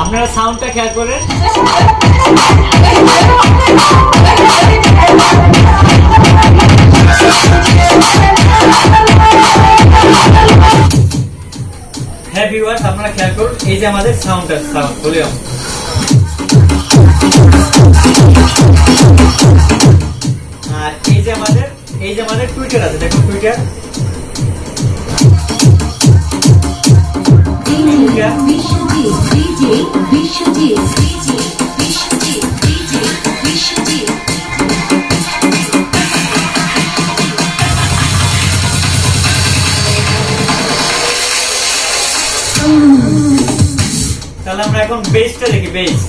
আপনারা সাউন্ডটা খেয়াল করেন। হ্যাঁ ভিউয়ার্স, আপনারা খেয়াল করুন, এই যে আমাদের সাউন্ডটা, সাউন্ড ভলিউম। আর এই যে আমাদের টুইটার আছে, দেখুন টুইটার। তাহলে আমরা এখন বেসটা দেখি, বেস।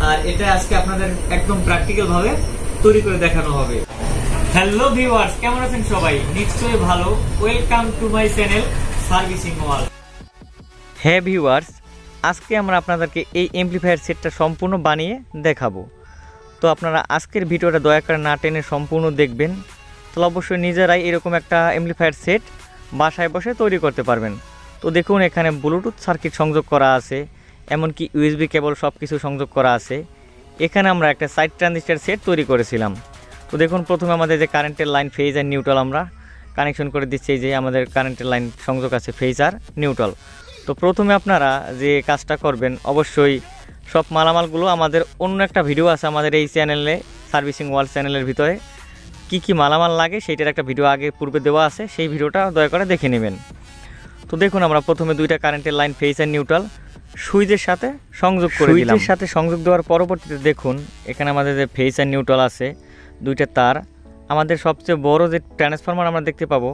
আর এটা আজকে আপনাদের একদম প্র্যাকটিক্যাল ভাবে তৈরি করে দেখানো হবে। হ্যালো ভিউয়ার্স, কেমন আছেন সবাই? নিশ্চয়ই ভালো। Welcome to my channel servicing world. হ্যাঁ ভিউয়ার্স, আজকে আমরা আপনাদেরকে এই অ্যাম্পলিফায়ার সেটটা সম্পূর্ণ বানিয়ে দেখাবো। তো আপনারা আজকের ভিডিওটা দয়া করে না টেনে সম্পূর্ণ দেখবেন। তাহলে অবশ্যই নিজেরাই এরকম একটা অ্যাম্পলিফায়ার সেট বাসায় বসে তৈরি করতে পারবেন। তো দেখুন, এখানে ব্লুটুথ সার্কিট সংযোগ করা আছে, এমনকি ইউএসবি কেবল সব কিছু সংযোগ করা আছে। এখানে আমরা একটা সাইড ট্রানজিস্টর সেট তৈরি করেছিলাম। তো দেখুন, প্রথমে আমাদের যে কারেন্টের লাইন, ফেজ আর নিউট্রাল আমরা কানেকশন করে দিচ্ছি। এই যে আমাদের কারেন্টের লাইন সংযোগ আছে, ফেজ আর নিউট্রাল। তো প্রথমে আপনারা যে কাজটা করবেন, অবশ্যই সব মালামালগুলো আমাদের অন্য একটা ভিডিও আছে আমাদের এই চ্যানেলে, সার্ভিসিং ওয়ার্ল্ড চ্যানেলের ভিতরে কি মালামাল লাগে সেইটার একটা ভিডিও আগে পূর্বে দেওয়া আছে, সেই ভিডিওটা দয়া করে দেখে নেবেন। তো দেখুন, আমরা প্রথমে দুইটা কারেন্টের লাইন, ফেজ আর নিউট্রাল সুইচের সাথে সংযোগ করে দিলাম। সুইচের সাথে সংযোগ দেওয়ার পরবর্তীতে দেখুন, এখানে আমাদের যে ফেজ আর নিউট্রাল আছে দুইটা তার, আমাদের সবচেয়ে বড় যে ট্রান্সফরমার আমরা দেখতে পাবো,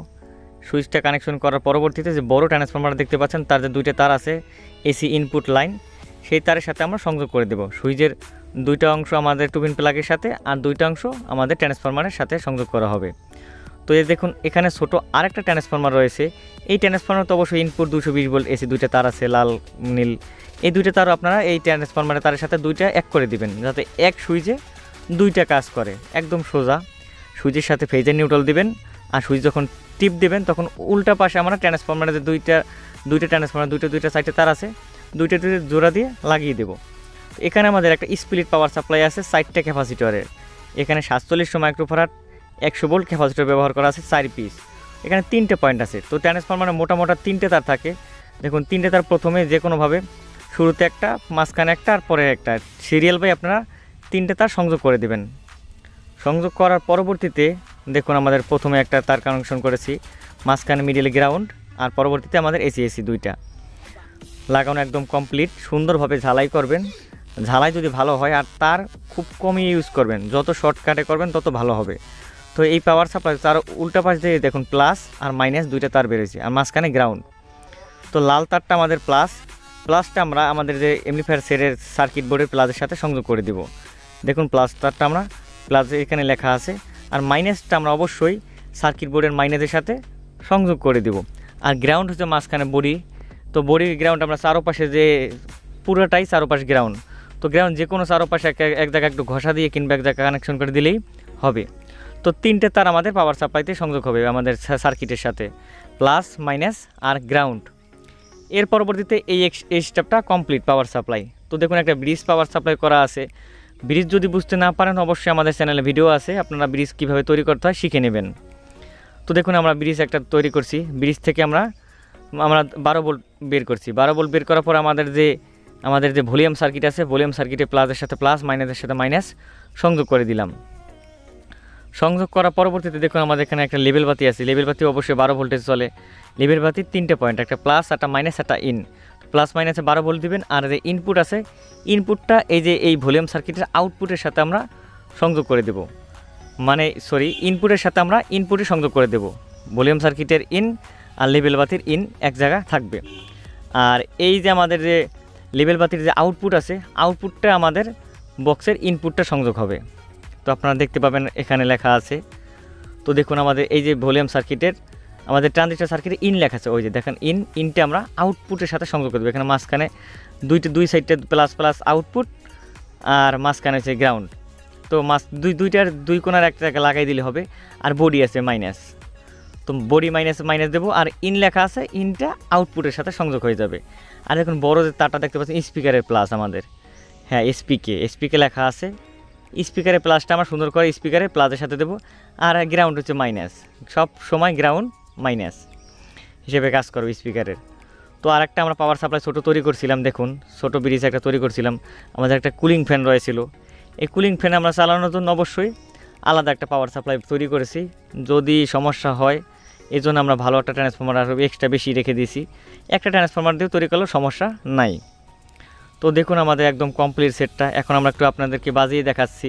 সুইচটা কানেকশন করার পরবর্তীতে যে বড় ট্রান্সফরমার দেখতে পাচ্ছেন, তার যে দুইটা তার আছে এসি ইনপুট লাইন, সেই তারের সাথে আমরা সংযোগ করে দেব। সুইচের দুইটা অংশ আমাদের টুপিন প্লাগের সাথে, আর দুইটা অংশ আমাদের ট্রান্সফরমারের সাথে সংযোগ করা হবে। তো এই দেখুন, এখানে ছোট আরেকটা ট্রান্সফরমার রয়েছে। এই ট্রান্সফরমার তো অবশ্যই ইনপুট 220 ভোল্ট এসি দুইটা তার আছে, লাল নীল। এই দুইটা তারও আপনারা এই ট্রান্সফরমারের তারের সাথে দুইটা এক করে দিবেন, যাতে এক সুইচে দুইটা কাজ করে। একদম সোজা সুইচের সাথে ফেজের নিউট্রাল দিবেন, আর সুইচ যখন টিপ দেবেন তখন উল্টা পাশে আমরা ট্রান্সফরমারের যে দুইটা ট্রান্সফরমার দুইটা সাইডে তার আছে, দুইটা জোড়া দিয়ে লাগিয়ে দেবো। এখানে আমাদের একটা স্প্লিট পাওয়ার সাপ্লাই আছে 60টা ক্যাপাসিটরের। এখানে 4700 মাইক্রোফ্যারাড 100 ভোল্ট ক্যাপাসিটর ব্যবহার করা আছে 4 পিস। এখানে 3টে পয়েন্ট আছে। তো ট্রান্সফরমারে মোটা 3টে তার থাকে। দেখুন, 3টে তার প্রথমে যে কোনোভাবে শুরুতে একটা, মাঝখানে একটা, আর পরে একটা, সিরিয়াল বাই আপনারা 3টে তার সংযোগ করে দেবেন। সংযোগ করার পরবর্তীতে দেখুন, আমাদের প্রথমে একটা তার কানেকশন করেছি, মাঝখানে মিডিলে গ্রাউন্ড, আর পরবর্তীতে আমাদের এসি দুইটা লাগানো একদম কমপ্লিট। সুন্দরভাবে ঝালাই করবেন। ঝালাই যদি ভালো হয়, আর তার খুব কমই ইউজ করবেন, যত শর্টকাটে করবেন তত ভালো হবে। তো এই পাওয়ার সাপ্লাই তার উল্টা পাশ দিয়ে দেখুন প্লাস আর মাইনাস দুইটা তার বেরোয়েছে, আর মাঝখানে গ্রাউন্ড। তো লাল তারটা আমাদের প্লাসটা আমরা আমাদের যে অ্যাম্পলিফায়ার সেটের সার্কিট বোর্ডের প্লাসের সাথে সংযোগ করে দিব। দেখুন, প্লাস তারটা আমরা প্লাসে এখানে লেখা আছে, আর মাইনাসটা আমরা অবশ্যই সার্কিট বোর্ডের মাইনাসের সাথে সংযোগ করে দেব। আর গ্রাউন্ড হচ্ছে মাঝখানে বডি। তো বডির গ্রাউন্ড আমরা চারোপাশে যে পুরোটাই চারোপাশ গ্রাউন্ড। তো গ্রাউন্ড যে কোনো চারোপাশে এক জায়গায় একটু ঘষা দিয়ে কিংবা এক জায়গায় কানেকশন করে দিলেই হবে। তো 3টে তার আমাদের পাওয়ার সাপ্লাইতে সংযোগ হবে আমাদের সার্কিটের সাথে, প্লাস মাইনাস আর গ্রাউন্ড। এর পরবর্তীতে এই স্টেপটা কমপ্লিট পাওয়ার সাপ্লাই। তো দেখুন, একটা ব্রিজ পাওয়ার সাপ্লাই করা আছে। ব্রিজ যদি বুঝতে না পারেন, অবশ্যই আমাদের চ্যানেলে ভিডিও আছে, আপনারা ব্রিজ কীভাবে তৈরি করতে হয় শিখে নেবেন। তো দেখুন, আমরা ব্রিজ একটা তৈরি করছি। ব্রিজ থেকে আমরা 12 ভোল্ট বের করছি। 12 ভোল্ট বের করার পর আমাদের যে ভলিউম সার্কিট আছে, ভলিউম সার্কিটে প্লাসের সাথে প্লাস, মাইনাসের সাথে মাইনাস সংযোগ করে দিলাম। সংযোগ করার পরবর্তীতে দেখুন, আমাদের এখানে একটা লেভেল বাতি আছে। লেভেল বাতি অবশ্যই 12 ভোল্টেজ চলে। লেভেল বাতির 3টে পয়েন্ট, একটা প্লাস, একটা মাইনাস, একটা ইন। প্লাস মাইনাসে 12 ভোল্ট দিবেন। আর যে ইনপুট আছে, ইনপুটটা এই ভলিউম সার্কিটের আউটপুটের সাথে আমরা সংযোগ করে দেব। ইনপুটের সাথে আমরা ইনপুটে সংযোগ করে দেব। ভলিউম সার্কিটের ইন আর লেভেল বাতির ইন এক জায়গায় থাকবে। আর এই যে আমাদের যে লেভেল বাতির যে আউটপুট আছে, আউটপুটটা আমাদের বক্সের ইনপুটটা সংযোগ হবে। তো আপনারা দেখতে পাবেন এখানে লেখা আছে। তো দেখুন, আমাদের এই যে ভলিউম সার্কিটের আমাদের ট্রানজিস্টর সার্কিটে ইন লেখা আছে, ওই যে দেখেন ইনটা আমরা আউটপুটের সাথে সংযোগ করে দেবো। এখানে মাঝখানে দুই সাইডে প্লাস আউটপুট, আর মাঝখানে হচ্ছে গ্রাউন্ড। তো দুইটার দুই কোণার একটা লাগাই দিলে হবে। আর বডি আছে মাইনাস। তো বডি মাইনাস মাইনাস দেবো, আর ইন লেখা আছে, ইনটা আউটপুটের সাথে সংযোগ হয়ে যাবে। আর এখন বড় যে তারটা দেখতে পাচ্ছেন স্পিকারের প্লাস আমাদের, হ্যাঁ এসপিকে লেখা আছে, স্পিকারের প্লাসটা আমরা সুন্দর করে স্পিকারের প্লাসের সাথে দেবো। আর গ্রাউন্ড হচ্ছে মাইনাস, সব সময় গ্রাউন্ড মাইনাস হিসেবে কাজ করবে স্পিকারের। তো আর একটা আমরা পাওয়ার সাপ্লাই ছোটো তৈরি করছিলাম, দেখুন ছোটো ব্রিজ একটা তৈরি করছিলাম। আমাদের একটা কুলিং ফ্যান রয়েছিল, এই কুলিং ফ্যান আমরা চালানোর জন্য অবশ্যই আলাদা একটা পাওয়ার সাপ্লাই তৈরি করেছি, যদি সমস্যা হয় এই জন্য আমরা ভালো একটা ট্রান্সফর্মার আর এক্সট্রা বেশি রেখে দিয়েছি। একটা ট্রান্সফর্মার দিয়ে তৈরি করলেও সমস্যা নাই। তো দেখুন আমাদের একদম কমপ্লিট সেটটা। এখন আমরা একটু আপনাদেরকে বাজিয়ে দেখাচ্ছি।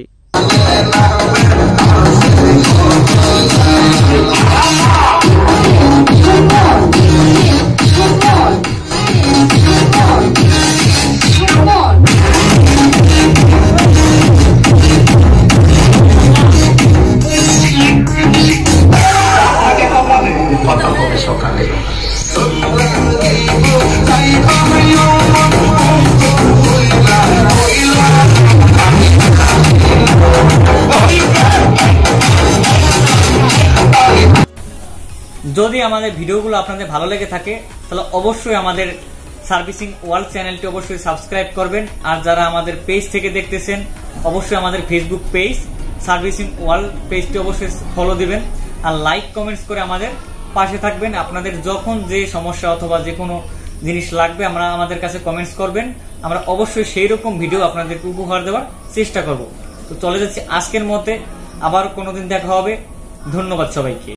যদি আমাদের ভিডিওগুলো আপনাদের ভালো লেগে থাকে তাহলে অবশ্যই আমাদের সার্ভিসিং ওয়ার্ল্ড চ্যানেলটি অবশ্যই সাবস্ক্রাইব করবেন। আর যারা আমাদের পেজ থেকে দেখতেছেন অবশ্যই আমাদের ফেসবুক পেজ সার্ভিসিং ওয়ার্ল্ড পেজটি অবশ্যই ফলো দিবেন, আর লাইক কমেন্টস করে আমাদের পাশে থাকবেন। আপনাদের যখন যে সমস্যা অথবা যে কোনো জিনিস লাগবে আমাদের কাছে কমেন্টস করবেন, আমরা অবশ্যই সেই রকম ভিডিও আপনাদেরকে উপহার দেওয়ার চেষ্টা করব। তো চলে যাচ্ছি আজকের মধ্যে, আবার কোনোদিন দেখা হবে। ধন্যবাদ সবাইকে।